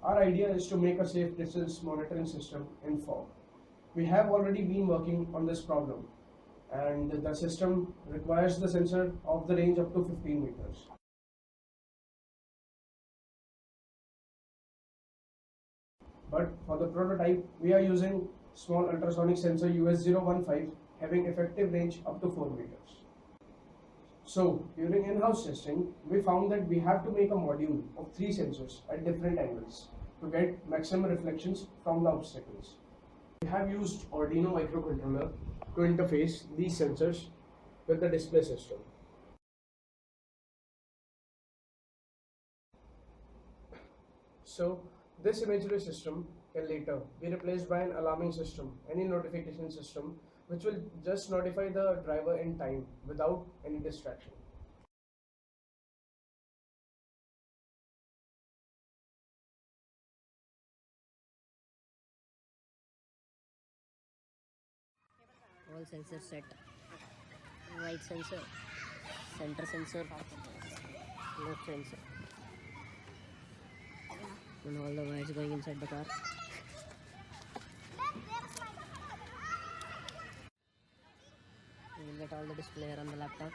Our idea is to make a safe distance monitoring system in fog. We have already been working on this problem, and the system requires the sensor of the range up to 15 meters. But for the prototype, we are using small ultrasonic sensor US015 having effective range up to 4 meters. So during in-house testing, we found that we have to make a module of 3 sensors at different angles to get maximum reflections from the obstacles. We have used Arduino microcontroller to interface these sensors with the display system. So this imagery system can later be replaced by an alarming system, any notification system, which will just notify the driver in time without any distraction. All sensors set, right sensor, center sensor, left sensor, and all the wires going inside the car. You will get all the display here on the laptop.